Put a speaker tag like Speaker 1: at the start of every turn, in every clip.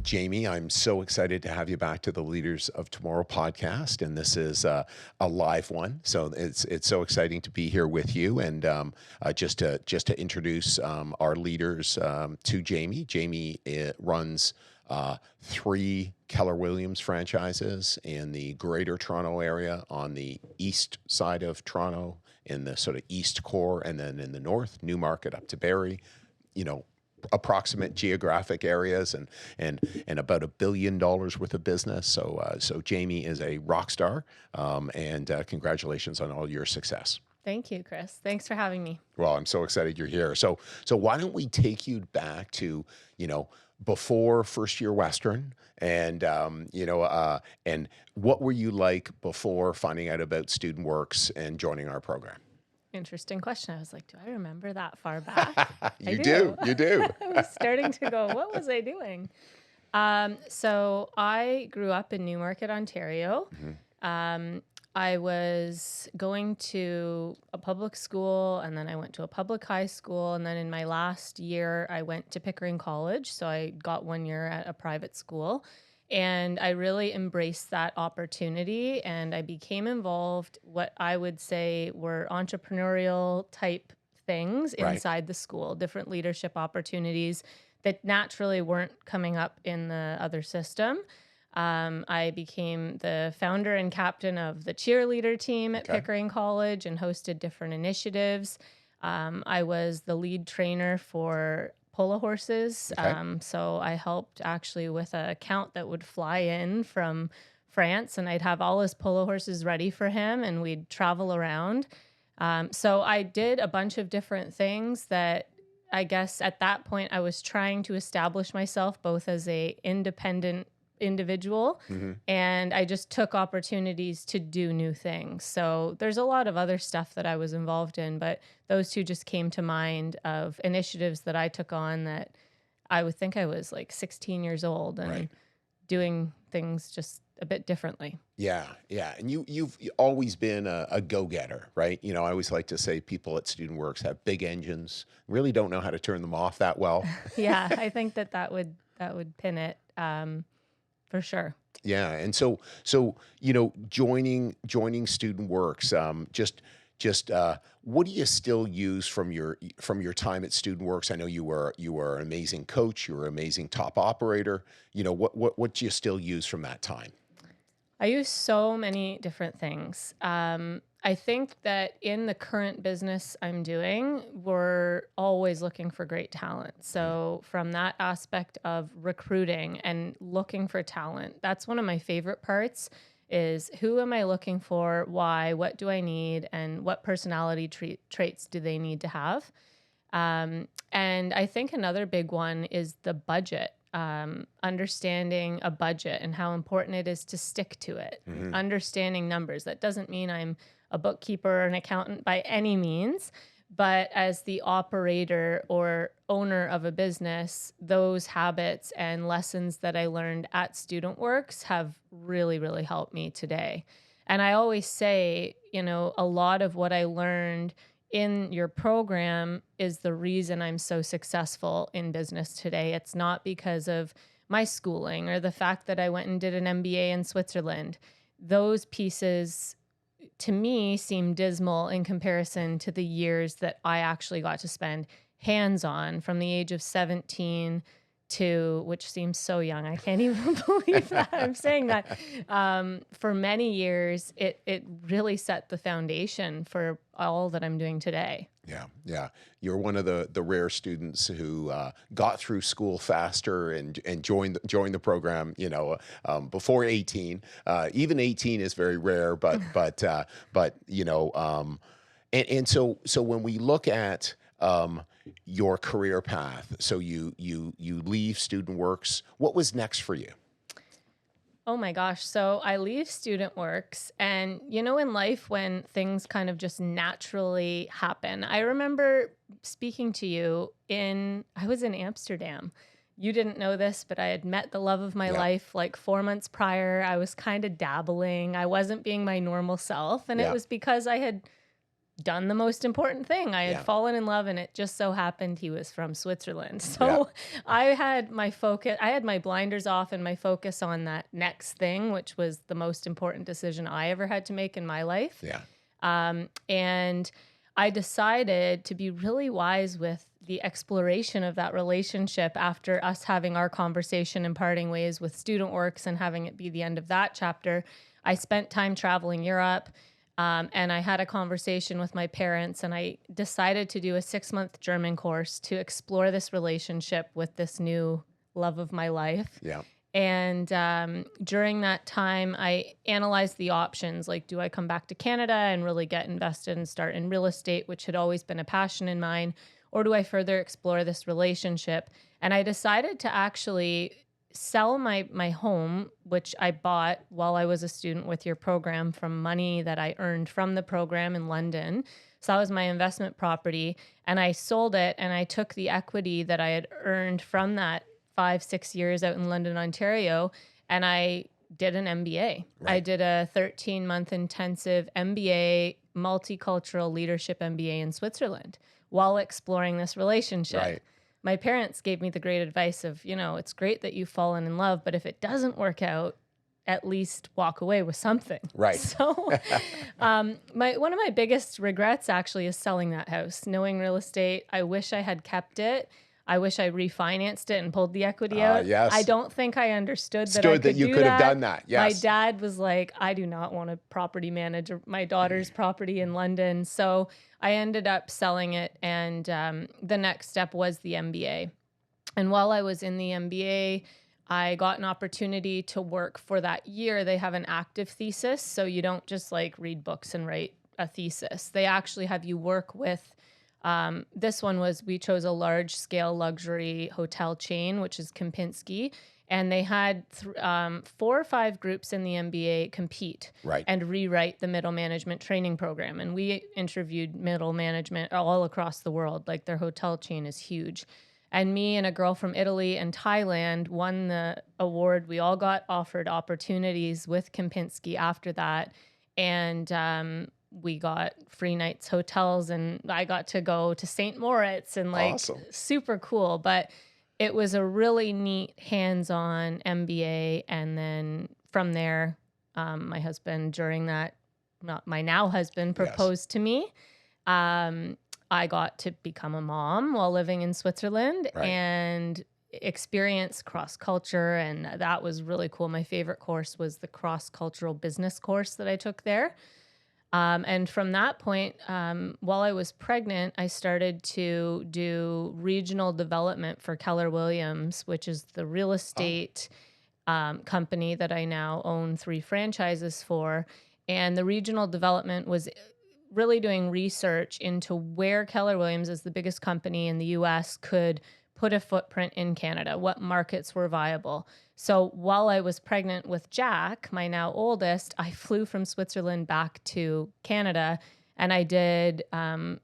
Speaker 1: Jamie, I'm so excited to have you back to the Leaders of Tomorrow podcast, and this is a live one. So it's so exciting to be here with you, and just to introduce our leaders to Jamie. Jamie runs three Keller Williams franchises in the Greater Toronto area, on the east side of Toronto, in the sort of east core, and then in the north, Newmarket up to Barrie. You know, approximate geographic areas, and about $1 billion worth of business. So Jamie is a rock star, and congratulations on all your success.
Speaker 2: Thank you, Chris. Thanks for having me.
Speaker 1: Well, I'm so excited you're here. So why don't we take you back to, before first year Western, and and what were you like before finding out about Student Works and joining our program?
Speaker 2: Interesting question. I was like, do I remember that far back?
Speaker 1: You do. I
Speaker 2: was starting to go, what was I doing? So I grew up in Newmarket, Ontario. Mm-hmm. I was going to a public school, and then I went to a public high school. And then in my last year, I went to Pickering College. So I got 1 year at a private school. And I really embraced that opportunity, and I became involved what I would say were entrepreneurial type things inside the school, different leadership opportunities that naturally weren't coming up in the other system. I became the founder and captain of the cheerleader team at Pickering College and hosted different initiatives. I was the lead trainer for polo horses. So I helped actually with an account that would fly in from France, and I'd have all his polo horses ready for him, and we'd travel around. So I did a bunch of different things that I guess at that point I was trying to establish myself both as a independent individual, and I just took opportunities to do new things. So there's a lot of other stuff that I was involved in, but those two just came to mind of initiatives that I took on that I would think I was like 16 years old and doing things just a bit differently.
Speaker 1: Yeah. And you've always been a go-getter, right? I always like to say people at Student Works have big engines, really don't know how to turn them off that well.
Speaker 2: Yeah, I think that would pin it. For sure.
Speaker 1: Yeah, and so joining Student Works, just what do you still use from your time at Student Works? I know you were an amazing coach, you were an amazing top operator. What do you still use from that time?
Speaker 2: I use so many different things. I think that in the current business I'm doing, we're always looking for great talent. So from that aspect of recruiting and looking for talent, that's one of my favorite parts is who am I looking for, why, what do I need, and what personality traits do they need to have? And I think another big one is the budget. Understanding a budget and how important it is to stick to it. Understanding numbers. That doesn't mean I'm a bookkeeper or an accountant by any means, but as the operator or owner of a business, those habits and lessons that I learned at Student Works have really, really helped me today. And I always say, a lot of what I learned in your program is the reason I'm so successful in business today. It's not because of my schooling or the fact that I went and did an MBA in Switzerland. Those pieces, to me, seem dismal in comparison to the years that I actually got to spend hands-on from the age of 17 to, which seems so young. I can't even believe that I'm saying that. For many years, it really set the foundation for all that I'm doing today.
Speaker 1: Yeah. You're one of the rare students who got through school faster and joined the program. Before 18. Even 18 is very rare, but and so when we look at your career path, so you leave Student Works. What was next for you?
Speaker 2: Oh my gosh. So I leave Student Works, and in life when things kind of just naturally happen. I remember speaking to you I was in Amsterdam. You didn't know this, but I had met the love of my life like 4 months prior. I was kind of dabbling. I wasn't being my normal self. And it was because I had done the most important thing. I had
Speaker 1: Yeah.
Speaker 2: fallen in love, and it just so happened he was from Switzerland.
Speaker 1: Yeah.
Speaker 2: So I had my blinders off and my focus on that next thing, which was the most important decision I ever had to make in my life.
Speaker 1: Yeah.
Speaker 2: And I decided to be really wise with the exploration of that relationship after us having our conversation and parting ways with Student Works and having it be the end of that chapter. I spent time traveling Europe, and I had a conversation with my parents, and I decided to do a 6-month German course to explore this relationship with this new love of my life.
Speaker 1: Yeah.
Speaker 2: And during that time, I analyzed the options. Like, do I come back to Canada and really get invested and start in real estate, which had always been a passion in mine, or do I further explore this relationship? And I decided to actually sell my home, which I bought while I was a student with your program from money that I earned from the program in London. So that was my investment property. And I sold it, and I took the equity that I had earned from that 5-6 years out in London, Ontario, and I did an MBA.
Speaker 1: Right.
Speaker 2: I did a 13-month intensive MBA, multicultural leadership MBA in Switzerland while exploring this relationship.
Speaker 1: Right.
Speaker 2: My parents gave me the great advice of, it's great that you've fallen in love, but if it doesn't work out, at least walk away with something.
Speaker 1: Right.
Speaker 2: So one of my biggest regrets actually is selling that house. Knowing real estate, I wish I had kept it. I wish I refinanced it and pulled the equity out.
Speaker 1: Yes.
Speaker 2: I don't think I understood that
Speaker 1: you could have done that. Yes.
Speaker 2: My dad was like, I do not want to property manage my daughter's property in London. So I ended up selling it. And the next step was the MBA. And while I was in the MBA, I got an opportunity to work for that year. They have an active thesis. So you don't just like read books and write a thesis. They actually have you work with this one we chose a large scale luxury hotel chain, which is Kempinski. And they had 4 or 5 groups in the MBA compete and rewrite the middle management training program. And we interviewed middle management all across the world. Like, their hotel chain is huge. And me and a girl from Italy and Thailand won the award. We all got offered opportunities with Kempinski after that. And we got free nights hotels, and I got to go to St. Moritz, and
Speaker 1: Awesome.
Speaker 2: super cool. But it was a really neat hands-on MBA. And then from there, my husband, during that, my now husband, proposed to me. I got to become a mom while living in Switzerland and experience cross-culture. And that was really cool. My favorite course was the cross-cultural business course that I took there. And from that point, while I was pregnant, I started to do regional development for Keller Williams, which is the real estate company that I now own 3 franchises for. And the regional development was really doing research into where Keller Williams, as the biggest company in the US, could put a footprint in Canada, what markets were viable. So while I was pregnant with Jack, my now oldest, I flew from Switzerland back to Canada, and I didn't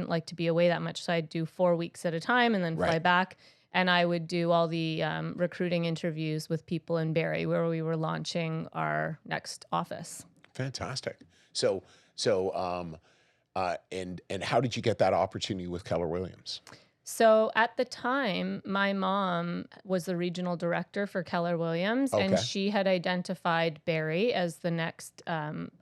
Speaker 2: like to be away that much, so I'd do 4 weeks at a time and then fly back, and I would do all the recruiting interviews with people in Barrie, where we were launching our next office.
Speaker 1: Fantastic. So and how did you get that opportunity with Keller Williams?
Speaker 2: So at the time, my mom was the regional director for Keller Williams, and she had identified Barrie as the next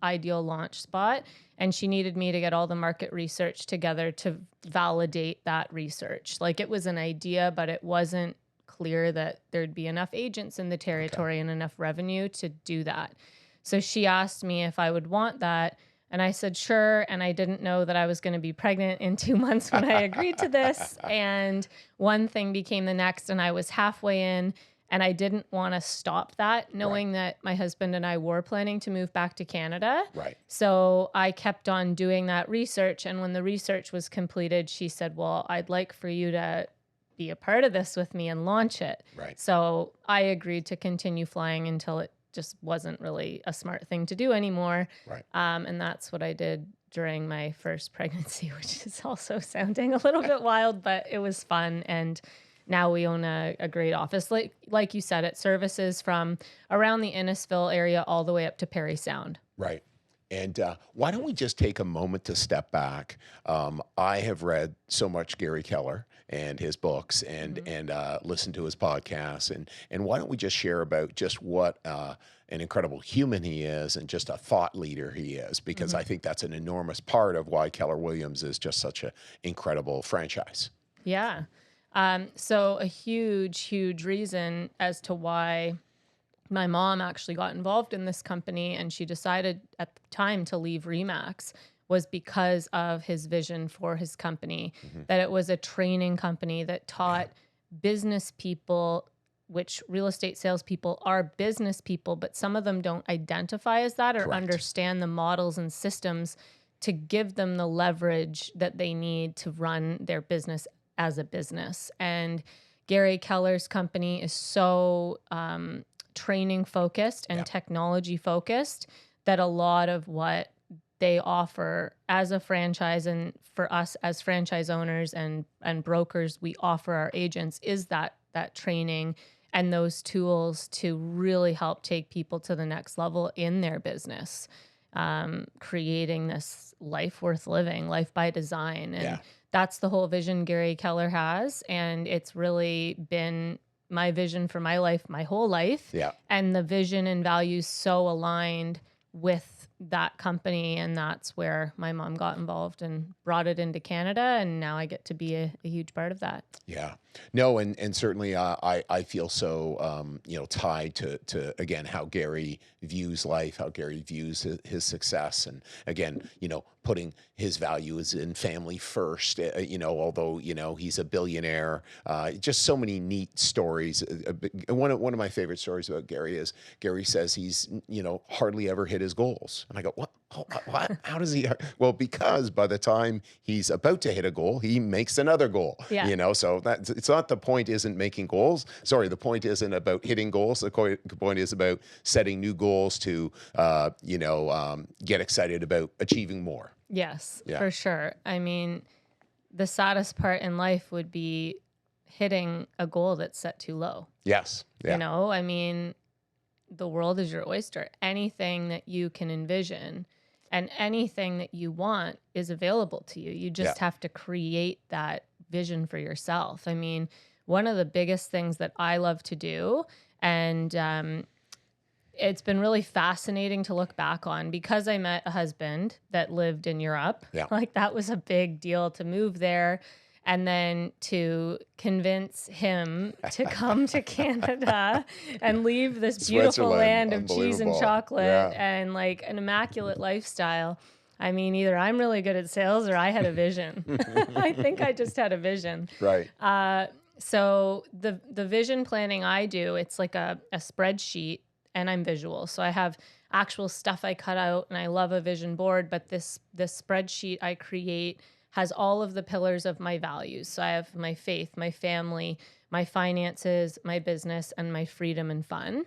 Speaker 2: ideal launch spot. And she needed me to get all the market research together to validate that research. Like, it was an idea, but it wasn't clear that there'd be enough agents in the territory and enough revenue to do that. So she asked me if I would want that. And I said, sure. And I didn't know that I was going to be pregnant in 2 months when I agreed to this. And one thing became the next, and I was halfway in, and I didn't want to stop that, knowing that my husband and I were planning to move back to Canada.
Speaker 1: Right.
Speaker 2: So I kept on doing that research. And when the research was completed, she said, well, I'd like for you to be a part of this with me and launch it.
Speaker 1: Right.
Speaker 2: So I agreed to continue flying until it just wasn't really a smart thing to do anymore.
Speaker 1: Right.
Speaker 2: And that's what I did during my first pregnancy, which is also sounding a little bit wild, but it was fun. And now we own a great office. Like you said, it services from around the Innisfil area all the way up to Parry Sound.
Speaker 1: Right. And why don't we just take a moment to step back? I have read so much Gary Keller and his books, and listen to his podcasts, and why don't we just share about just what an incredible human he is, and just a thought leader he is, because I think that's an enormous part of why Keller Williams is just such an incredible franchise.
Speaker 2: Yeah. So a huge, huge reason as to why my mom actually got involved in this company and she decided at the time to leave Remax was because of his vision for his company, that it was a training company that taught business people, which real estate salespeople are business people, but some of them don't identify as that or
Speaker 1: Correct.
Speaker 2: understand the models and systems to give them the leverage that they need to run their business as a business. And Gary Keller's company is so training focused and technology focused that a lot of what they offer as a franchise, and for us as franchise owners and brokers, we offer our agents is that training and those tools to really help take people to the next level in their business, creating this life worth living, life by design. And that's the whole vision Gary Keller has. And it's really been my vision for my life, my whole life.
Speaker 1: Yeah.
Speaker 2: And the vision and values so aligned with that company. And that's where my mom got involved and brought it into Canada. And now I get to be a huge part of that.
Speaker 1: Yeah, no, and certainly I feel so tied to again how Gary views life, how Gary views his success, and again putting his values in family first. Although he's a billionaire, just so many neat stories. One of my favorite stories about Gary is Gary says he's hardly ever hit his goals, and I go, what? Oh, what? How does he? Well, because by the time he's about to hit a goal, he makes another goal.
Speaker 2: Yeah.
Speaker 1: So that it's not, the point isn't making goals. Sorry, the point isn't about hitting goals. The point is about setting new goals to, get excited about achieving more.
Speaker 2: Yes,
Speaker 1: Yeah.
Speaker 2: for sure. I mean, the saddest part in life would be hitting a goal that's set too low.
Speaker 1: Yes. Yeah.
Speaker 2: I mean, the world is your oyster. Anything that you can envision and anything that you want is available to you. You just have to create that vision for yourself. I mean, one of the biggest things that I love to do, and it's been really fascinating to look back on, because I met a husband that lived in Europe.
Speaker 1: Yeah.
Speaker 2: Like, that was a big deal to move there. And then to convince him to come to Canada and leave this beautiful land of cheese and chocolate and like an immaculate lifestyle. I mean, either I'm really good at sales or I had a vision. I think I just had a vision.
Speaker 1: Right.
Speaker 2: So the vision planning I do, it's like a spreadsheet, and I'm visual. So I have actual stuff I cut out, and I love a vision board, but this spreadsheet I create has all of the pillars of my values. So I have my faith, my family, my finances, my business, and my freedom and fun.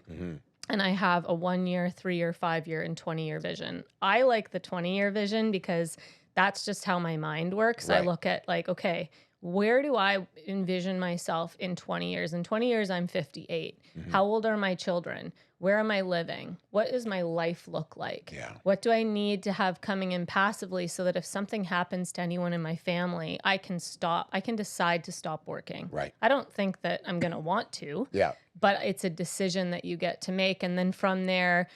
Speaker 2: And I have a 1 year, 3 year, 5 year, and 20-year vision. I like the 20-year vision because that's just how my mind works.
Speaker 1: Right.
Speaker 2: I look at like, okay, where do I envision myself in 20 years? In 20 years, I'm 58. How old are my children? Where am I living? What does my life look like?
Speaker 1: Yeah.
Speaker 2: What do I need to have coming in passively so that if something happens to anyone in my family, I can decide to stop working.
Speaker 1: Right.
Speaker 2: I don't think that I'm going to want to, but it's a decision that you get to make. And then from there,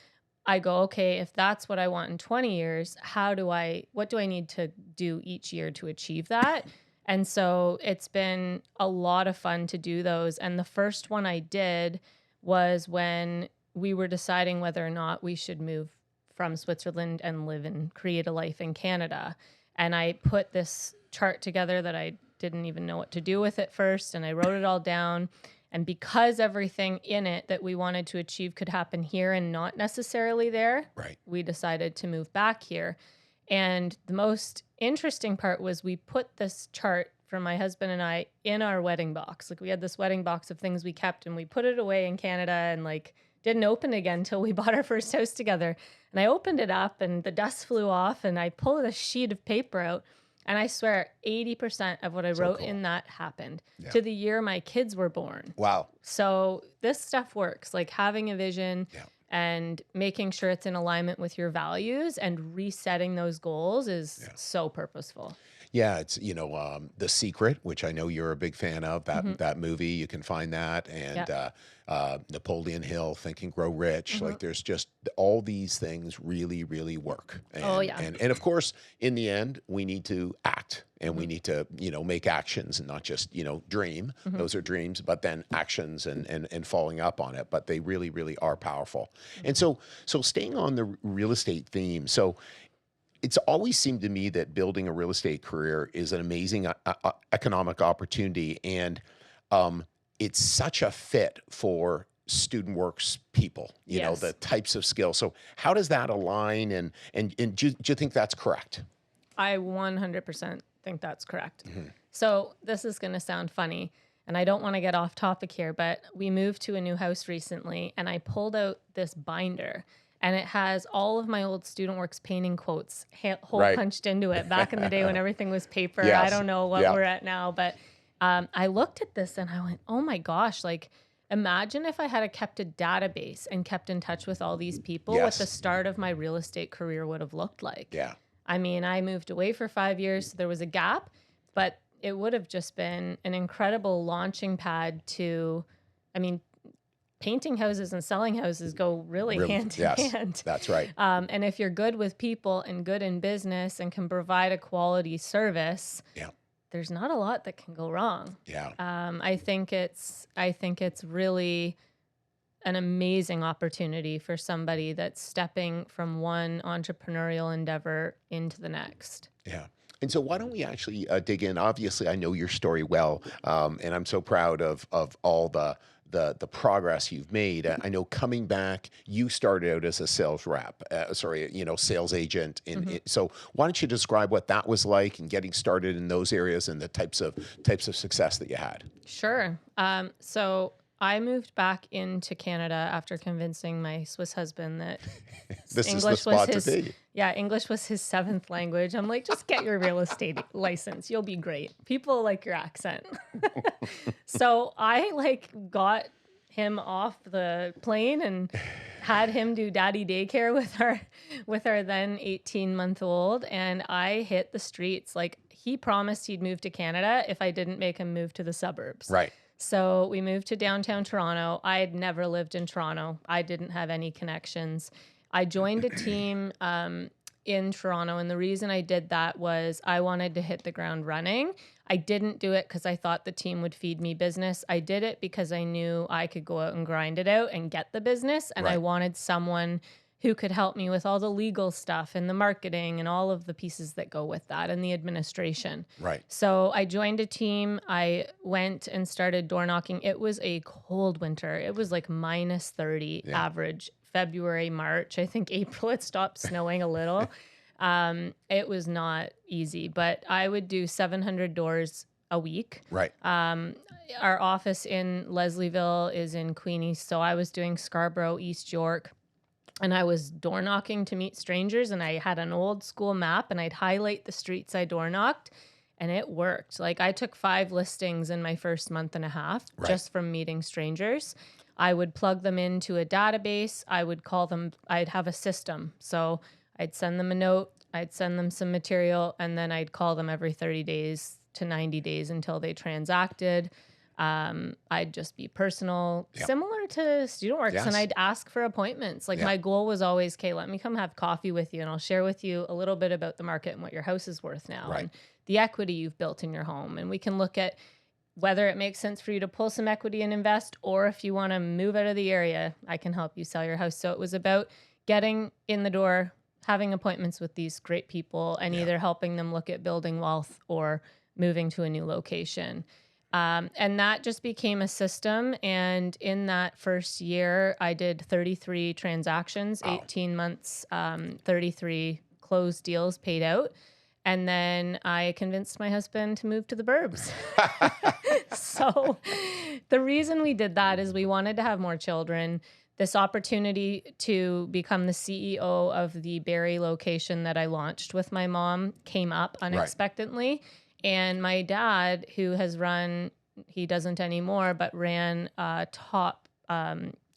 Speaker 2: I go, okay, if that's what I want in 20 years, what do I need to do each year to achieve that? And so it's been a lot of fun to do those. And the first one I did was when we were deciding whether or not we should move from Switzerland and live and create a life in Canada. And I put this chart together that I didn't even know what to do with at first. And I wrote it all down. And because everything in it that we wanted to achieve could happen here and not necessarily there, we decided to move back here. And the most interesting part was we put this chart for my husband and I in our wedding box. Like, we had this wedding box of things we kept, and we put it away in Canada and like didn't open it again until we bought our first house together. And I opened it up and the dust flew off, and I pulled a sheet of paper out, and I swear 80% of what I wrote in that happened to the year my kids were born.
Speaker 1: Wow.
Speaker 2: So this stuff works, like having a vision and making sure it's in alignment with your values and resetting those goals is so purposeful.
Speaker 1: Yeah, it's The Secret, which I know you're a big fan of.
Speaker 2: Hmm.
Speaker 1: That movie, you can find that,
Speaker 2: Yeah.
Speaker 1: and Napoleon Hill, Think and Grow Rich.
Speaker 2: Hmm.
Speaker 1: Like, there's just all these things really, really work,
Speaker 2: Oh
Speaker 1: and
Speaker 2: yeah.
Speaker 1: and of course, in the end, we need to act, and we
Speaker 2: Hmm.
Speaker 1: need to make actions, and not just dream.
Speaker 2: Hmm.
Speaker 1: Those are dreams, but then actions and following up on it. But they really, really are powerful. And
Speaker 2: Hmm.
Speaker 1: so staying on the real estate theme, so it's always seemed to me that building a real estate career is an amazing economic opportunity, and um, it's such a fit for student works people. The
Speaker 2: Yes.
Speaker 1: types of skills. So how does that align? And do you think that's correct?
Speaker 2: I 100% think that's correct.
Speaker 1: Hmm.
Speaker 2: So this is going to sound funny, and I don't want to get off topic here, but we moved to a new house recently, and I pulled out this binder, and it has all of my old student works painting quotes hole
Speaker 1: Right.
Speaker 2: punched into it back in the day when everything was paper. I
Speaker 1: Yes.
Speaker 2: don't know what
Speaker 1: Yeah.
Speaker 2: we're at now, but I looked at this and I went, oh my gosh, like imagine if I had kept a database and kept in touch with all these people, what the
Speaker 1: Yes.
Speaker 2: start of my real estate career would have looked like.
Speaker 1: Yeah.
Speaker 2: I mean, I moved away for 5 years, so there was a gap, but it would have just been an incredible launching pad to, I mean, painting houses and selling houses go really
Speaker 1: Really.
Speaker 2: hand in
Speaker 1: Yes.
Speaker 2: hand.
Speaker 1: That's right.
Speaker 2: And if you're good with people and good in business and can provide a quality service,
Speaker 1: Yeah.
Speaker 2: there's not a lot that can go wrong.
Speaker 1: Yeah.
Speaker 2: I think it's really an amazing opportunity for somebody that's stepping from one entrepreneurial endeavor into the next.
Speaker 1: Yeah. And so why don't we actually dig in? Obviously, I know your story well, and I'm so proud of all the progress you've made. I know coming back, you started out as a sales rep, sales agent. So why don't you describe what that was like and getting started in those areas and the types of success that you had?
Speaker 2: Sure. So I moved back into Canada after convincing my Swiss husband that
Speaker 1: This is the
Speaker 2: English was
Speaker 1: spot to
Speaker 2: his
Speaker 1: be.
Speaker 2: English was his seventh language. I'm like, just get your real estate license. You'll be great. People like your accent. So I got him off the plane and had him do daddy daycare with our then 18-month-old, and I hit the streets. Like, he promised he'd move to Canada if I didn't make him move to the suburbs.
Speaker 1: Right.
Speaker 2: So we moved to downtown Toronto. I had never lived in Toronto. I didn't have any connections. I joined a team in Toronto, and the reason I did that was I wanted to hit the ground running. I didn't do it because I thought the team would feed me business. I did it because I knew I could go out and grind it out and get the business, and I
Speaker 1: Right.
Speaker 2: wanted someone who could help me with all the legal stuff and the marketing and all of the pieces that go with that and the administration.
Speaker 1: Right.
Speaker 2: So I joined a team. I went and started door knocking. It was a cold winter. It was like minus 30
Speaker 1: Yeah.
Speaker 2: average. February, March. I think April it stopped snowing a little. It was not easy, but I would do 700 doors a week.
Speaker 1: Right.
Speaker 2: Our office in Leslieville is in Queenie, so I was doing Scarborough, East York, and I was door knocking to meet strangers, and I had an old school map, and I'd highlight the streets I door knocked, and it worked. Like, I took 5 listings in my first month and a half just from meeting strangers. I would plug them into a database. I would call them, I'd have a system. So I'd send them a note, I'd send them some material, and then I'd call them every 30 days to 90 days until they transacted. I'd just be personal, similar to Student Works, and I'd ask for appointments. Like, my goal was always, okay, let me come have coffee with you, and I'll share with you a little bit about the market and what your house is worth now, and the equity you've built in your home. And we can look at whether it makes sense for you to pull some equity and invest, or if you want to move out of the area, I can help you sell your house. So it was about getting in the door, having appointments with these great people, and either helping them look at building wealth or moving to a new location. And that just became a system. And in that first year, I did 33 transactions, 18 months, 33 closed deals paid out. And then I convinced my husband to move to the burbs. So the reason we did that is we wanted to have more children. This opportunity to become the CEO of the Barrie location that I launched with my mom came up unexpectedly. And my dad, who has run, he doesn't anymore, but ran top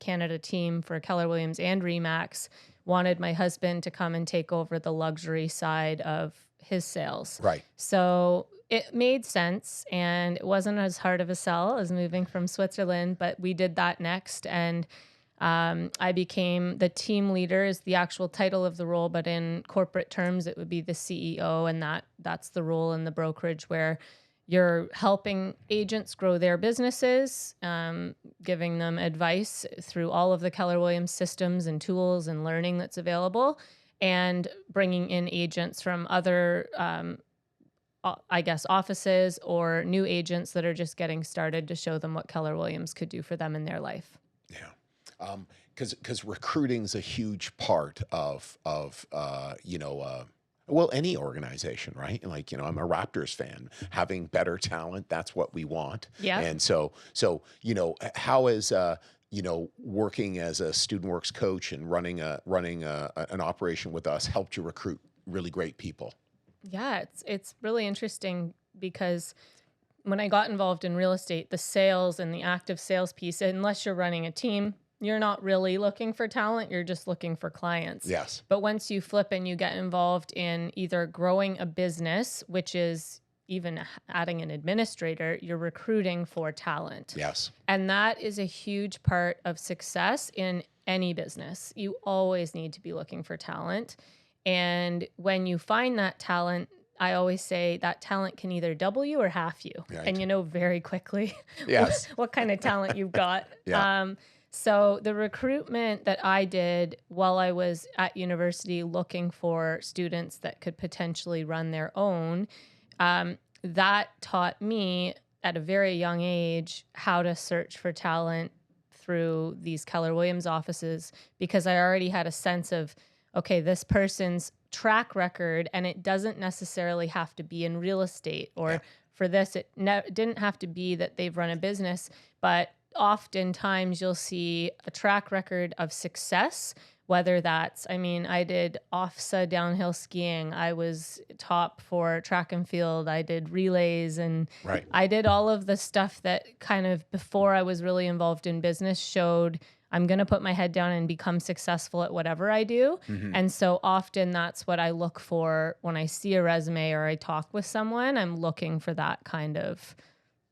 Speaker 2: Canada team for Keller Williams and Remax wanted my husband to come and take over the luxury side of his sales.
Speaker 1: Right.
Speaker 2: So it made sense, and it wasn't as hard of a sell as moving from Switzerland, but we did that next. And I became the team leader is the actual title of the role, but in corporate terms, it would be the CEO. And that's the role in the brokerage where you're helping agents grow their businesses, giving them advice through all of the Keller Williams systems and tools and learning that's available, and bringing in agents from other, offices or new agents that are just getting started to show them what Keller Williams could do for them in their life.
Speaker 1: Yeah. Because recruiting's a huge part of well, any organization, right? Like, I'm a Raptors fan. Having better talent, that's what we want.
Speaker 2: Yeah.
Speaker 1: And so how is working as a Student Works coach and running an operation with us helped you recruit really great people?
Speaker 2: Yeah, it's really interesting because when I got involved in real estate, the sales and the active sales piece, unless you're running a team, you're not really looking for talent. You're just looking for clients.
Speaker 1: Yes.
Speaker 2: But once you flip and you get involved in either growing a business, which is even adding an administrator, you're recruiting for talent.
Speaker 1: Yes.
Speaker 2: And that is a huge part of success in any business. You always need to be looking for talent. And when you find that talent, I always say that talent can either double you or half you.
Speaker 1: Right.
Speaker 2: And you know very quickly
Speaker 1: Yes.
Speaker 2: what kind of talent you've got.
Speaker 1: Yeah.
Speaker 2: So the recruitment that I did while I was at university looking for students that could potentially run their own, that taught me at a very young age how to search for talent through these Keller Williams offices, because I already had a sense of, okay, this person's track record, and it doesn't necessarily have to be in real estate, or for this, it didn't have to be that they've run a business, but oftentimes you'll see a track record of success, whether that's, I did OFSA downhill skiing. I was top for track and field. I did relays, and
Speaker 1: Right.
Speaker 2: I did all of the stuff that kind of before I was really involved in business showed I'm going to put my head down and become successful at whatever I do.
Speaker 1: Mm-hmm.
Speaker 2: And so often that's what I look for when I see a resume or I talk with someone. I'm looking for that kind of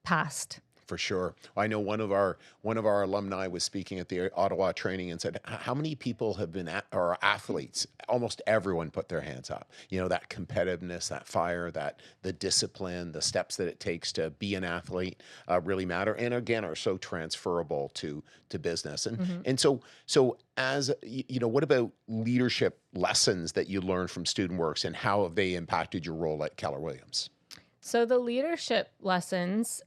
Speaker 2: past.
Speaker 1: For sure. I know one of our alumni was speaking at the Ottawa training and said, how many people have been or athletes? Almost everyone put their hands up. That competitiveness, that fire, the discipline, the steps that it takes to be an athlete really matter. And again, are so transferable to business. And so as, what about leadership lessons that you learned from Student Works, and how have they impacted your role at Keller Williams?
Speaker 2: So the leadership lessons,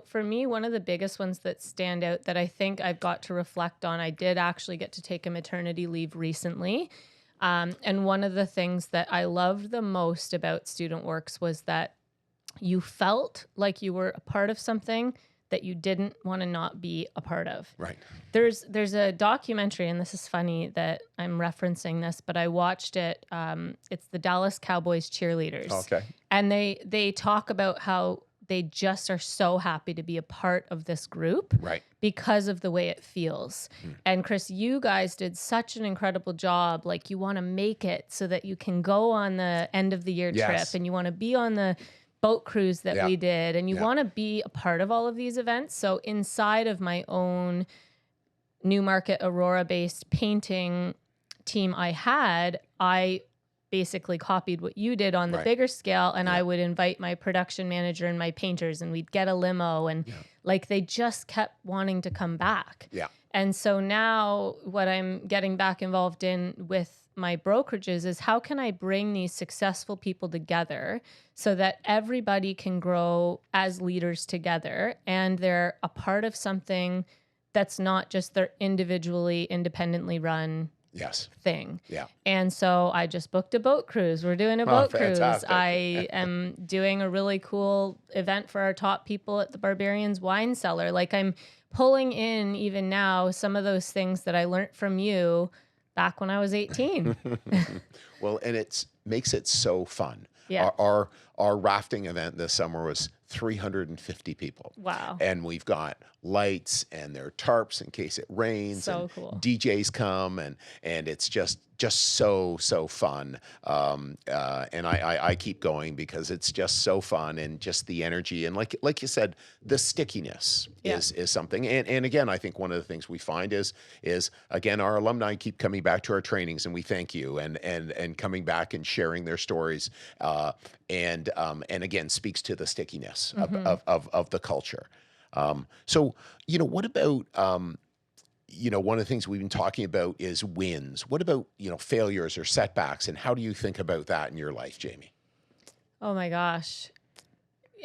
Speaker 2: for me, one of the biggest ones that stand out that I think I've got to reflect on, I did actually get to take a maternity leave recently. And one of the things that I loved the most about Student Works was that you felt like you were a part of something that you didn't want to not be a part of.
Speaker 1: Right.
Speaker 2: There's a documentary, and this is funny that I'm referencing this, but I watched it. It's the Dallas Cowboys cheerleaders.
Speaker 1: Okay.
Speaker 2: And they talk about how they just are so happy to be a part of this group,
Speaker 1: Right.
Speaker 2: because of the way it feels. And Chris, you guys did such an incredible job. Like, you want to make it so that you can go on the end of the year
Speaker 1: Yes.
Speaker 2: trip, and you want to be on the boat cruise that we did, and you want to be a part of all of these events. So inside of my own Newmarket Aurora based painting team I basically copied what you did on the bigger scale, and I would invite my production manager and my painters, and we'd get a limo, and like, they just kept wanting to come back.
Speaker 1: Yeah.
Speaker 2: And so now what I'm getting back involved in with my brokerages is, how can I bring these successful people together so that everybody can grow as leaders together, and they're a part of something that's not just their independently run thing.
Speaker 1: Yeah.
Speaker 2: And so I just booked a boat cruise. We're doing a boat cruise.
Speaker 1: Fantastic.
Speaker 2: I am doing a really cool event for our top people at the Barbarians Wine Cellar. Like, I'm pulling in even now some of those things that I learned from you back when I was 18.
Speaker 1: Well, and it makes it so fun.
Speaker 2: Yeah.
Speaker 1: Our rafting event this summer was 350 people.
Speaker 2: Wow.
Speaker 1: And we've got lights and there are tarps in case it rains,
Speaker 2: So
Speaker 1: and
Speaker 2: cool.
Speaker 1: DJs come, and it's just so fun. And I keep going because it's just so fun, and just the energy, and like you said, the stickiness
Speaker 2: Yeah.
Speaker 1: is something. And again, I think one of the things we find is again, our alumni keep coming back to our trainings, and we thank you, and coming back and sharing their stories, and again, speaks to the stickiness of the culture. So, what about, one of the things we've been talking about is wins. What about, failures or setbacks, and how do you think about that in your life, Jamie?
Speaker 2: Oh my gosh.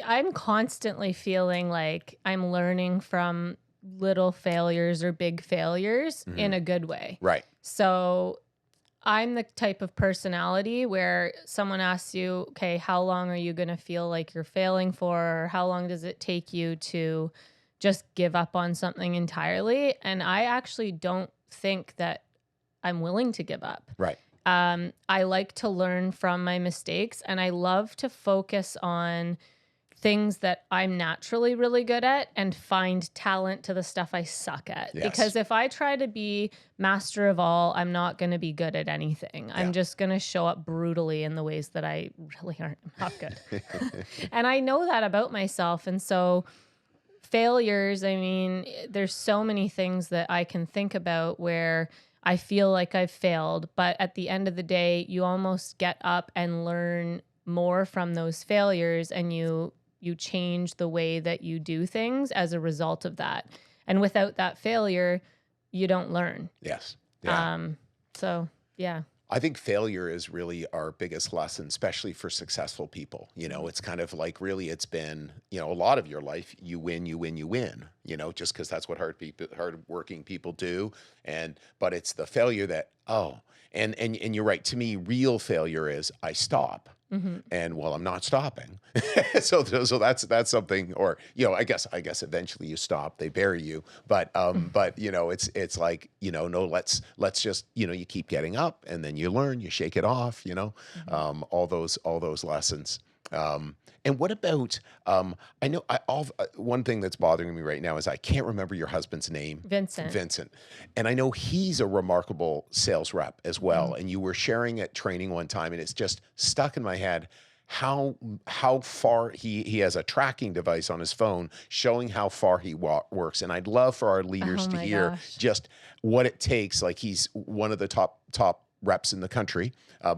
Speaker 2: I'm constantly feeling like I'm learning from little failures or big failures in a good way.
Speaker 1: Right.
Speaker 2: So I'm the type of personality where someone asks you, okay, how long are you going to feel like you're failing for? Or how long does it take you to just give up on something entirely? And I actually don't think that I'm willing to give up.
Speaker 1: Right.
Speaker 2: I like to learn from my mistakes, and I love to focus on things that I'm naturally really good at and find talent to the stuff I suck at.
Speaker 1: Yes.
Speaker 2: Because if I try to be master of all, I'm not going to be good at anything. I'm just going to show up brutally in the ways that I really aren't not good. And I know that about myself. And so failures, I mean, there's so many things that I can think about where I feel like I've failed, but at the end of the day, you almost get up and learn more from those failures, and you change the way that you do things as a result of that. And without that failure, you don't learn.
Speaker 1: Yes. Yeah.
Speaker 2: So yeah.
Speaker 1: I think failure is really our biggest lesson, especially for successful people. It's kind of like, really, it's been, a lot of your life, you win, just because that's what hardworking people do. But it's the failure that, and you're right. To me, real failure is I stop. And well, I'm not stopping. so that's something, or, I guess eventually you stop, they bury you. But it's like, no, let's just, you keep getting up, and then you learn, you shake it off, all those lessons. And what about, I know one thing that's bothering me right now is I can't remember your husband's name.
Speaker 2: Vincent.
Speaker 1: And I know he's a remarkable sales rep as well. And you were sharing at training one time, and it's just stuck in my head how far he has a tracking device on his phone showing how far he works. And I'd love for our leaders to hear just what it takes. Like, he's one of the top reps in the country.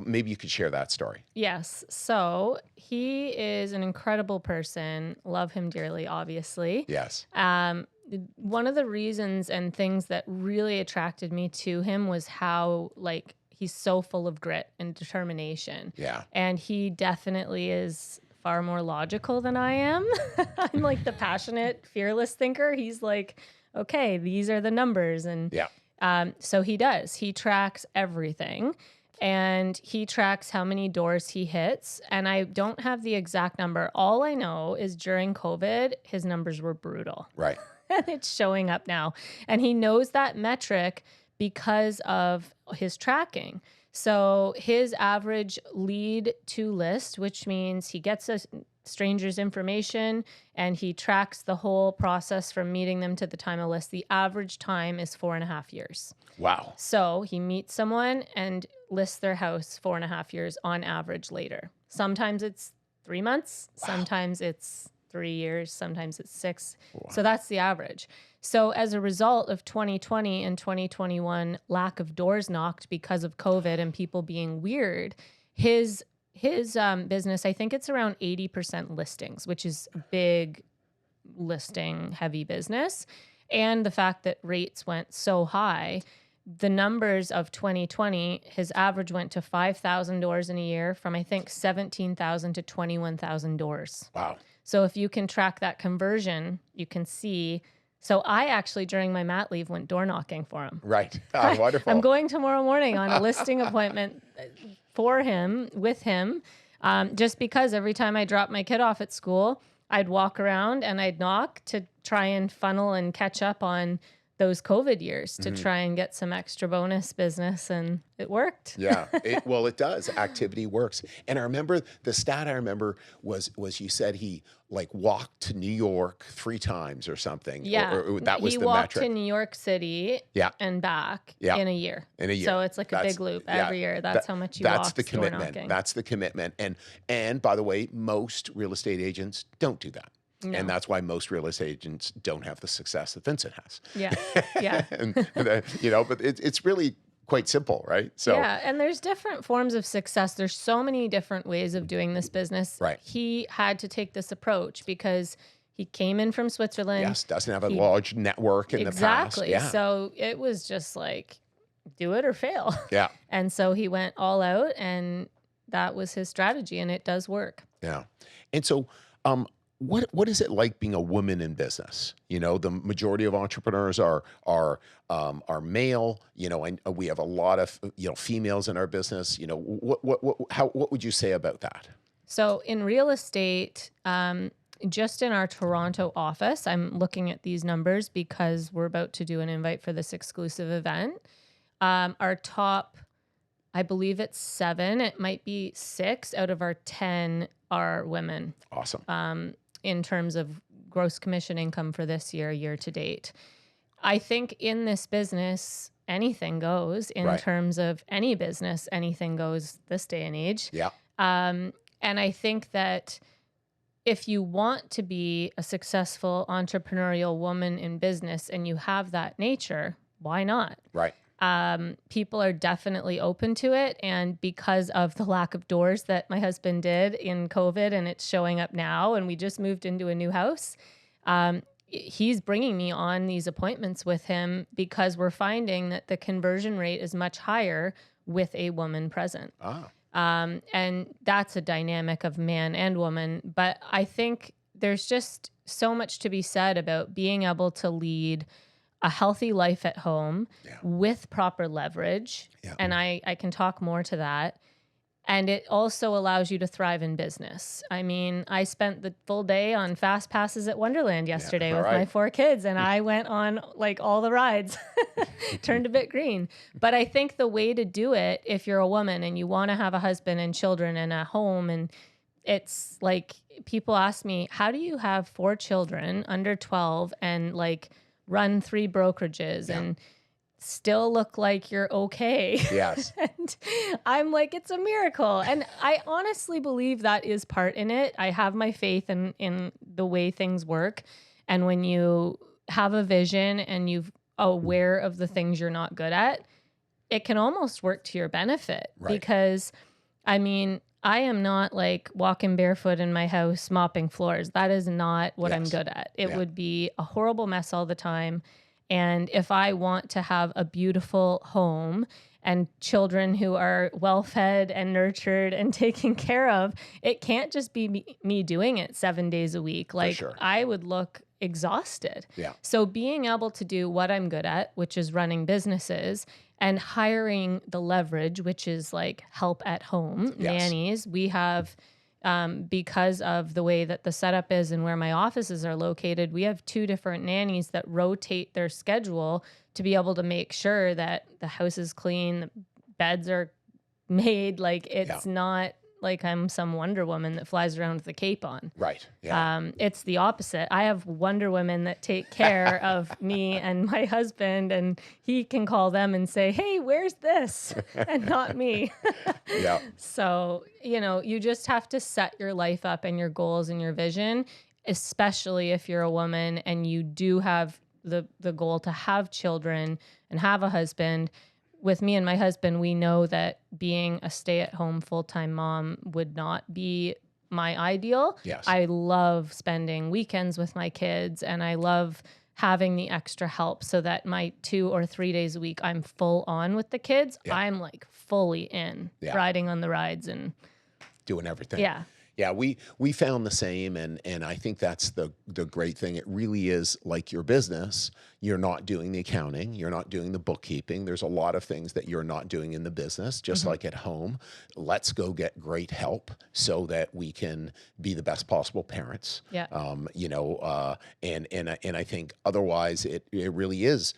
Speaker 1: Maybe you could share that story.
Speaker 2: Yes. So he is an incredible person. Love him dearly, obviously.
Speaker 1: Yes.
Speaker 2: One of the reasons and things that really attracted me to him was how, like, he's so full of grit and determination.
Speaker 1: Yeah.
Speaker 2: And he definitely is far more logical than I am. I'm like the passionate, fearless thinker. He's like, okay, these are the numbers. And so he does. He tracks everything, and he tracks how many doors he hits. And I don't have the exact number. All I know is during COVID, his numbers were brutal.
Speaker 1: Right.
Speaker 2: And it's showing up now. And he knows that metric because of his tracking. So his average lead to list, which means he gets a stranger's information and he tracks the whole process from meeting them to the time of list. The average time is 4.5 years.
Speaker 1: Wow.
Speaker 2: So he meets someone and lists their house 4.5 years on average later. Sometimes it's 3 months. Wow. Sometimes it's 3 years. Sometimes it's 6. Wow. So that's the average. So as a result of 2020 and 2021 lack of doors knocked because of COVID and people being weird, his business, I think it's around 80% listings, which is big listing heavy business. And the fact that rates went so high, the numbers of 2020, his average went to 5,000 doors in a year from, I think, 17,000 to 21,000 doors.
Speaker 1: Wow.
Speaker 2: So if you can track that conversion, you can see. So I actually, during my mat leave, went door knocking for him.
Speaker 1: Right. Oh, wonderful.
Speaker 2: I'm going tomorrow morning on a listing appointment for him, with him, just because every time I dropped my kid off at school, I'd walk around and I'd knock to try and funnel and catch up on those COVID years to try and get some extra bonus business, and it worked.
Speaker 1: Yeah. Well, it does. Activity works. And I remember the stat I remember was you said he like walked to New York 3 times or something.
Speaker 2: Yeah.
Speaker 1: Or that was
Speaker 2: he
Speaker 1: the
Speaker 2: walked
Speaker 1: metric.
Speaker 2: to New York City
Speaker 1: Yeah.
Speaker 2: and back
Speaker 1: Yeah.
Speaker 2: in a year.
Speaker 1: In a year.
Speaker 2: So it's like a big loop every year. That's how much you walk.
Speaker 1: That's the commitment. That's the commitment. And by the way, most real estate agents don't do that.
Speaker 2: No.
Speaker 1: And that's why most real estate agents don't have the success that Vincent has.
Speaker 2: Yeah. Yeah.
Speaker 1: But it's really quite simple, right? So
Speaker 2: yeah, and there's different forms of success. There's so many different ways of doing this business.
Speaker 1: Right.
Speaker 2: He had to take this approach because he came in from Switzerland.
Speaker 1: Yes, doesn't have a large network in the past.
Speaker 2: Exactly.
Speaker 1: Yeah.
Speaker 2: So it was just like, do it or fail.
Speaker 1: Yeah.
Speaker 2: And so he went all out, and that was his strategy, and it does work.
Speaker 1: Yeah. And so what is it like being a woman in business? The majority of entrepreneurs are male. And we have a lot of females in our business. What would you say about that?
Speaker 2: So in real estate, just in our Toronto office, I'm looking at these numbers because we're about to do an invite for this exclusive event. Our top, I believe it's 7. It might be 6 out of our 10 are women.
Speaker 1: Awesome.
Speaker 2: In terms of gross commission income for this year to date. I think in this business, anything goes. In terms of any business, anything goes this day and age.
Speaker 1: Yeah.
Speaker 2: And I think that if you want to be a successful entrepreneurial woman in business and you have that nature, why not?
Speaker 1: Right.
Speaker 2: People are definitely open to it. And because of the lack of doors that my husband did in COVID, and it's showing up now, and we just moved into a new house, he's bringing me on these appointments with him because we're finding that the conversion rate is much higher with a woman present. And that's a dynamic of man and woman. But I think there's just so much to be said about being able to lead a healthy life at home with proper leverage. Yeah. And I can talk more to that. And it also allows you to thrive in business. I mean, I spent the full day on fast passes at Wonderland yesterday with my 4 kids, and I went on like all the rides, turned a bit green. But I think the way to do it, if you're a woman and you want to have a husband and children and a home, and it's like people ask me, how do you have 4 children under 12 and like run 3 brokerages and still look like you're okay?
Speaker 1: Yes.
Speaker 2: And I'm like, it's a miracle. And I honestly believe that is part in it. I have my faith in the way things work. And when you have a vision and you're aware of the things you're not good at, it can almost work to your benefit. Right. Because, I mean, I am not like walking barefoot in my house mopping floors. That is not what I'm good at. It would be a horrible mess all the time. And if I want to have a beautiful home and children who are well-fed and nurtured and taken care of, it can't just be me doing it 7 days a week. Like I would look exhausted. Yeah. So being able to do what I'm good at, which is running businesses, and hiring the leverage, which is like help at home, nannies. We have, because of the way that the setup is and where my offices are located, we have 2 different nannies that rotate their schedule to be able to make sure that the house is clean, the beds are made. Like it's not like I'm some Wonder Woman that flies around with a cape on.
Speaker 1: Right. Yeah.
Speaker 2: It's the opposite. I have Wonder Women that take care of me and my husband, and he can call them and say, hey, where's this? And not me. Yeah. So, you just have to set your life up and your goals and your vision, especially if you're a woman and you do have the goal to have children and have a husband. With me and my husband, we know that being a stay-at-home full-time mom would not be my ideal. Yes. I love spending weekends with my kids, and I love having the extra help so that my 2 or 3 days a week, I'm full on with the kids. Yeah. I'm like fully in, riding on the rides and
Speaker 1: doing everything.
Speaker 2: Yeah.
Speaker 1: Yeah, we found the same, and I think that's the great thing. It really is like your business. You're not doing the accounting, you're not doing the bookkeeping. There's a lot of things that you're not doing in the business, just
Speaker 2: Hmm.
Speaker 1: like at home. Let's go get great help so that we can be the best possible parents.
Speaker 2: Yeah.
Speaker 1: And I think otherwise it really is.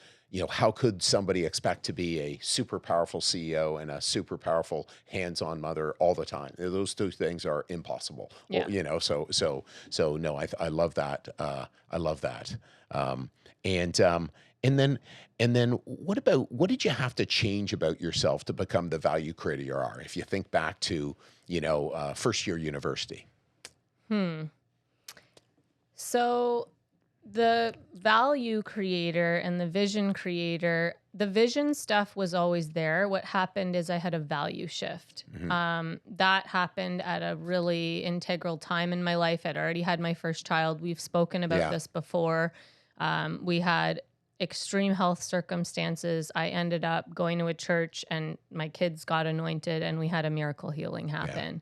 Speaker 1: How could somebody expect to be a super powerful CEO and a super powerful hands-on mother all the time? Those two things are impossible. Or,
Speaker 2: Yeah.
Speaker 1: so no, I love that. I love that. Um, and um, and then what did you have to change about yourself to become the value creator you are? If you think back to, first year university.
Speaker 2: Hmm. So the value creator and the vision creator, the vision stuff was always there. What happened is I had a value shift.
Speaker 1: Hmm.
Speaker 2: That happened at a really integral time in my life. I'd already had my first child. We've spoken about
Speaker 1: Yeah.
Speaker 2: this before. We had extreme health circumstances. I ended up going to a church and my kids got anointed and we had a miracle healing
Speaker 1: Yeah.
Speaker 2: happen.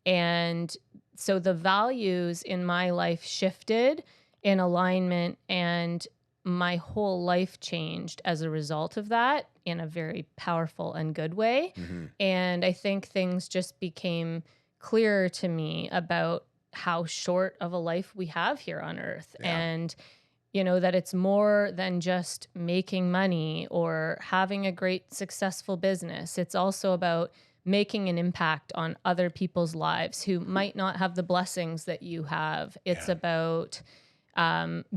Speaker 2: And so the values in my life shifted in alignment, and my whole life changed as a result of that in a very powerful and good way.
Speaker 1: Hmm.
Speaker 2: And I think things just became clearer to me about how short of a life we have here on earth.
Speaker 1: Yeah.
Speaker 2: And that it's more than just making money or having a great successful business. It's also about making an impact on other people's lives who might not have the blessings that you have. It's
Speaker 1: Yeah.
Speaker 2: about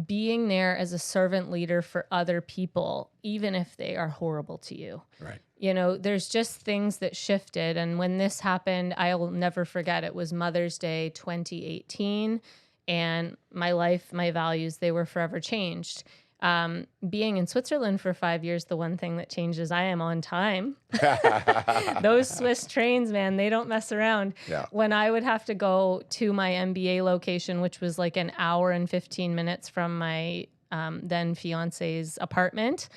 Speaker 2: being there as a servant leader for other people, even if they are horrible to you.
Speaker 1: Right.
Speaker 2: There's just things that shifted. And when this happened, I will never forget, it was Mother's Day 2018. And my life, my values, they were forever changed. Being in Switzerland for 5 years, the one thing that changes, I am on time. Those Swiss trains, man, they don't mess around.
Speaker 1: Yeah.
Speaker 2: When I would have to go to my MBA location, which was like an hour and 15 minutes from my then fiance's apartment,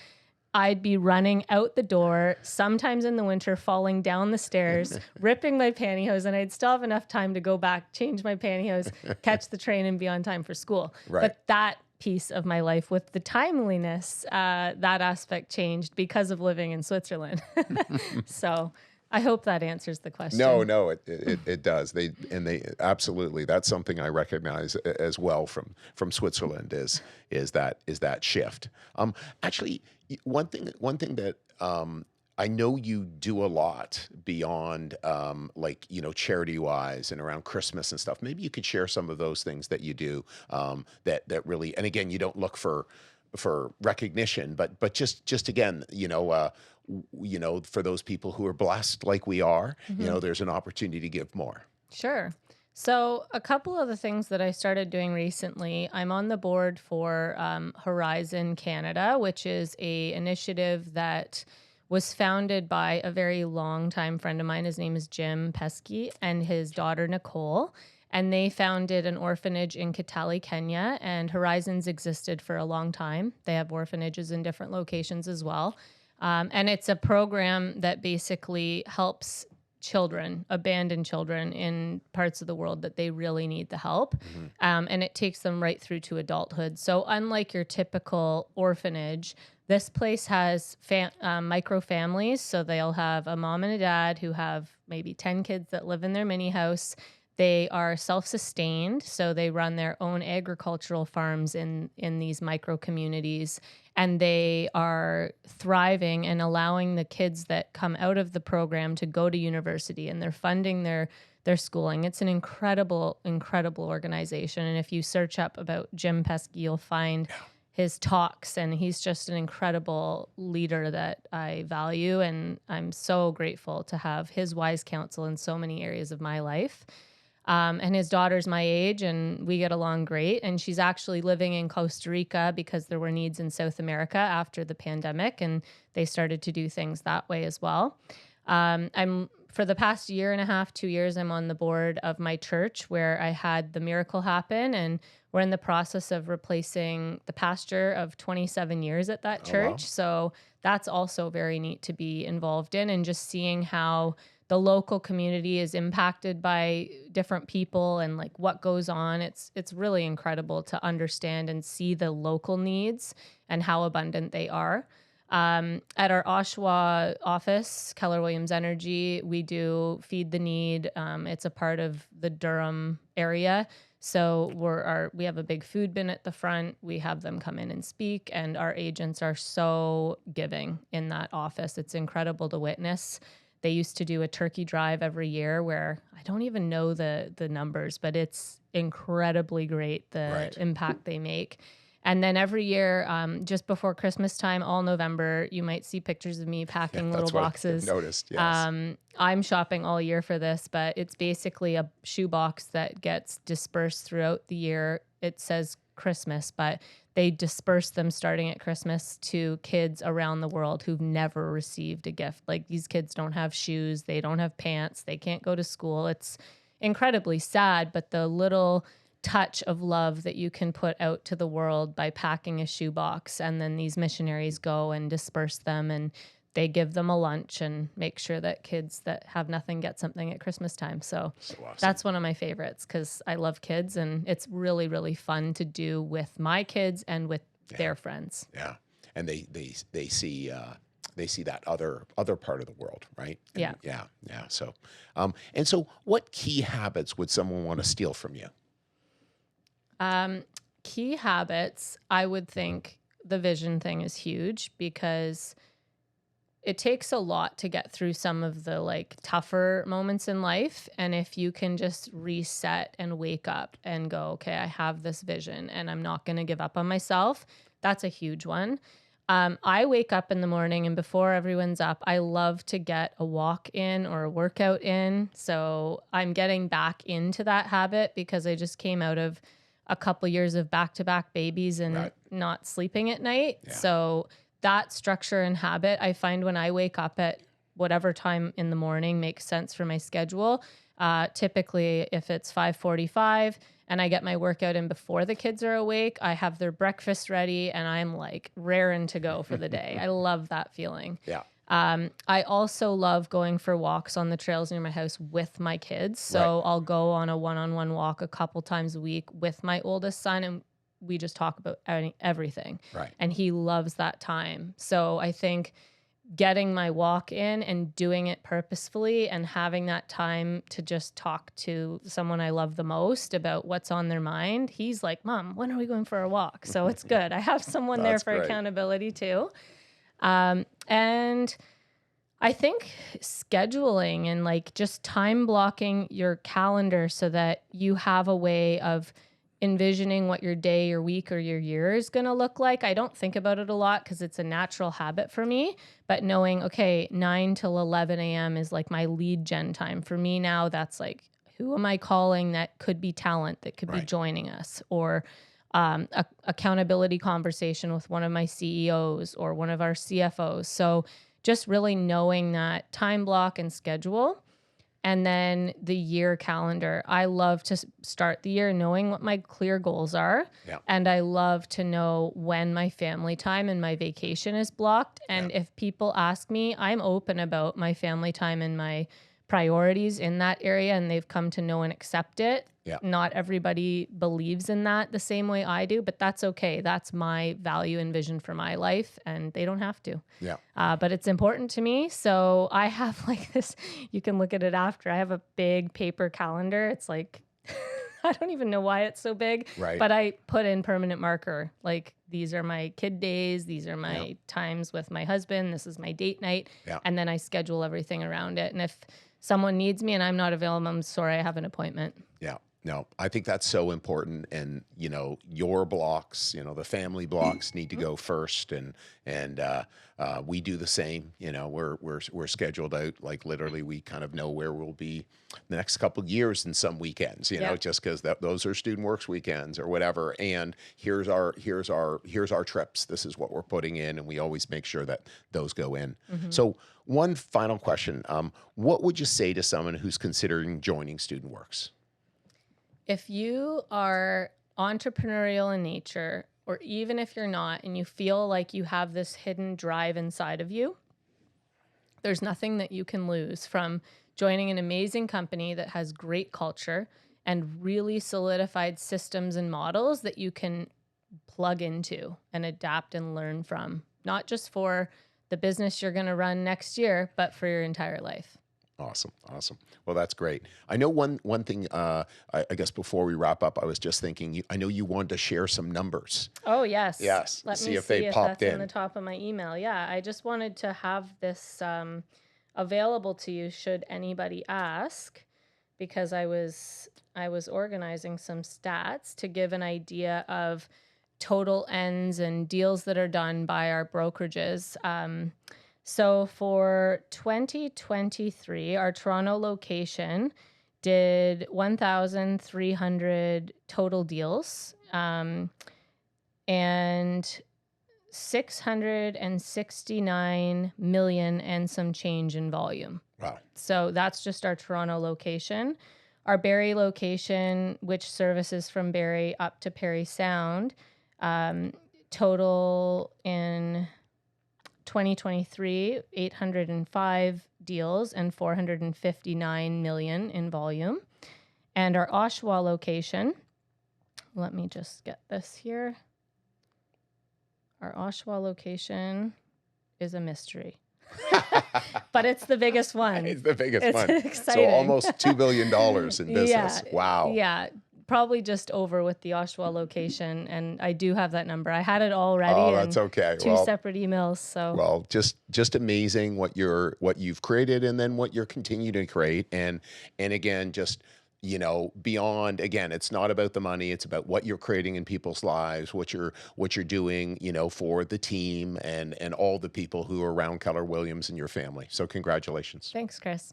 Speaker 2: I'd be running out the door, sometimes in the winter, falling down the stairs, ripping my pantyhose, and I'd still have enough time to go back, change my pantyhose, catch the train, and be on time for school.
Speaker 1: Right.
Speaker 2: But that piece of my life with the timeliness, that aspect changed because of living in Switzerland. So I hope that answers the question.
Speaker 1: No, it does. They absolutely. That's something I recognize as well from Switzerland is that shift. Actually, one thing that I know you do a lot beyond like charity wise and around Christmas and stuff. Maybe you could share some of those things that you do that really. And again, you don't look for recognition, but just again, for those people who are blessed like we are, there's an opportunity to give more.
Speaker 2: Sure. So a couple of the things that I started doing recently, I'm on the board for Horizon Canada, which is a initiative that was founded by a very long-time friend of mine. His name is Jim Pesky and his daughter Nicole. And they founded an orphanage in Kitale, Kenya, and Horizons existed for a long time. They have orphanages in different locations as well. And it's a program that basically helps children, abandoned children in parts of the world that they really need the help. And it takes them right through to adulthood. So unlike your typical orphanage, this place has micro families. So they'll have a mom and a dad who have maybe 10 kids that live in their mini house. They are self-sustained, so they run their own agricultural farms in these micro communities, and they are thriving and allowing the kids that come out of the program to go to university, and they're funding their schooling. It's an incredible, incredible organization, and if you search up about Jim Pesky, you'll find his talks, and he's just an incredible leader that I value, and I'm so grateful to have his wise counsel in so many areas of my life. And his daughter's my age, and we get along great. And she's actually living in Costa Rica because there were needs in South America after the pandemic, and they started to do things that way as well. I'm for the past year and a half, 2 years, I'm on the board of my church where I had the miracle happen, and we're in the process of replacing the pastor of 27 years at that church.
Speaker 1: Wow.
Speaker 2: So that's also very neat to be involved in, and just seeing how the local community is impacted by different people and like what goes on. It's really incredible to understand and see the local needs and how abundant they are. At our Oshawa office, Keller Williams Energy, we do Feed the Need. It's a part of the Durham area. So we have a big food bin at the front. We have them come in and speak, and our agents are so giving in that office. It's incredible to witness. They used to do a turkey drive every year where I don't even know the numbers, but it's incredibly great, the impact they make. And then every year, just before Christmas time, all November, you might see pictures of me packing little boxes.
Speaker 1: I've noticed, yes.
Speaker 2: I'm shopping all year for this, but it's basically a shoebox that gets dispersed throughout the year. It says Christmas, but they disperse them starting at Christmas to kids around the world who've never received a gift. Like, these kids don't have shoes, they don't have pants, they can't go to school. It's incredibly sad, but the little touch of love that you can put out to the world by packing a shoebox, and then these missionaries go and disperse them, and they give them a lunch and make sure that kids that have nothing get something at Christmas time. So
Speaker 1: awesome.
Speaker 2: That's one of my favorites because I love kids, and it's really, really fun to do with my kids and with their friends.
Speaker 1: Yeah. And they see that other part of the world, right? And yeah. So, and so what key habits would someone want to steal from you?
Speaker 2: Key habits, I would think the vision thing is huge because it takes a lot to get through some of the like tougher moments in life. And if you can just reset and wake up and go, okay, I have this vision and I'm not going to give up on myself, that's a huge one. I wake up in the morning, and before everyone's up, I love to get a walk in or a workout in. So I'm getting back into that habit because I just came out of a couple years of back-to-back babies and not sleeping at night. Yeah. So that structure and habit, I find when I wake up at whatever time in the morning makes sense for my schedule. Typically, if it's 5:45 and I get my workout in before the kids are awake, I have their breakfast ready and I'm like raring to go for the day. I love that feeling.
Speaker 1: Yeah.
Speaker 2: I also love going for walks on the trails near my house with my kids. So I'll go on a one-on-one walk a couple times a week with my oldest son, and we just talk about everything.
Speaker 1: Right.
Speaker 2: And he loves that time. So I think getting my walk in and doing it purposefully and having that time to just talk to someone I love the most about what's on their mind. He's like, Mom, when are we going for a walk? So it's good. I have someone there for accountability too. And I think scheduling and like just time blocking your calendar so that you have a way of envisioning what your day, your week, or your year is going to look like. I don't think about it a lot because it's a natural habit for me, but knowing, okay, 9 till 11 a.m. is like my lead gen time. For me now, that's like, who am I calling that could be talent that could be joining us, or a accountability conversation with one of my CEOs or one of our CFOs. So just really knowing that time block and schedule. And then the year calendar. I love to start the year knowing what my clear goals are. Yeah. And I love to know when my family time and my vacation is blocked. And if people ask me, I'm open about my family time and my priorities in that area, and they've come to know and accept it. Yeah. Not everybody believes in that the same way I do, but that's okay. That's my value and vision for my life, and they don't have to. Yeah. But it's important to me. So I have like this, you can look at it after. I have a big paper calendar. It's like, I don't even know why it's so big, but I put in permanent marker. Like, these are my kid days. These are my times with my husband. This is my date night. Yeah. And then I schedule everything around it. And if someone needs me and I'm not available, I'm sorry, I have an appointment.
Speaker 1: Yeah. No, I think that's so important. And, you know, your blocks, you know, the family blocks need to go first. And we do the same. You know, we're scheduled out, like literally we kind of know where we'll be the next couple of years and some weekends, you know, just because those are student works weekends or whatever. And here's our trips. This is what we're putting in. And we always make sure that those go in. Mm-hmm. So one final question. What would you say to someone who's considering joining Student Works?
Speaker 2: If you are entrepreneurial in nature, or even if you're not, and you feel like you have this hidden drive inside of you, there's nothing that you can lose from joining an amazing company that has great culture and really solidified systems and models that you can plug into and adapt and learn from, not just for the business you're going to run next year, but for your entire life.
Speaker 1: Awesome. Awesome. Well, that's great. I know one thing, I guess before we wrap up, I was just thinking, I know you wanted to share some numbers.
Speaker 2: Oh, yes.
Speaker 1: Yes.
Speaker 2: Let
Speaker 1: See
Speaker 2: me
Speaker 1: if
Speaker 2: see
Speaker 1: they
Speaker 2: if
Speaker 1: popped
Speaker 2: that's in
Speaker 1: in.
Speaker 2: the top of my email. Yeah, I just wanted to have this available to you should anybody ask, because I was organizing some stats to give an idea of total ends and deals that are done by our brokerages. So for 2023, our Toronto location did 1,300 total deals, and 669 million and some change in volume.
Speaker 1: Wow.
Speaker 2: So that's just our Toronto location. Our Barrie location, which services from Barrie up to Parry Sound, total in 2023, 805 deals and 459 million in volume. And our Oshawa location, let me just get this here. Our Oshawa location is a mystery, but it's the biggest one.
Speaker 1: It's the biggest
Speaker 2: It's
Speaker 1: one.
Speaker 2: exciting.
Speaker 1: So almost $2 billion in business.
Speaker 2: Yeah,
Speaker 1: Wow.
Speaker 2: yeah, probably just over with the Oshawa location, and I do have that number. I had it already.
Speaker 1: Oh, that's okay.
Speaker 2: Two separate emails. So
Speaker 1: well, just amazing what you've created, and then what you're continuing to create, and again, just beyond, again, it's not about the money, it's about what you're creating in people's lives, what you're doing, for the team and all the people who are around Keller Williams and your family. So congratulations.
Speaker 2: thanks, Chris.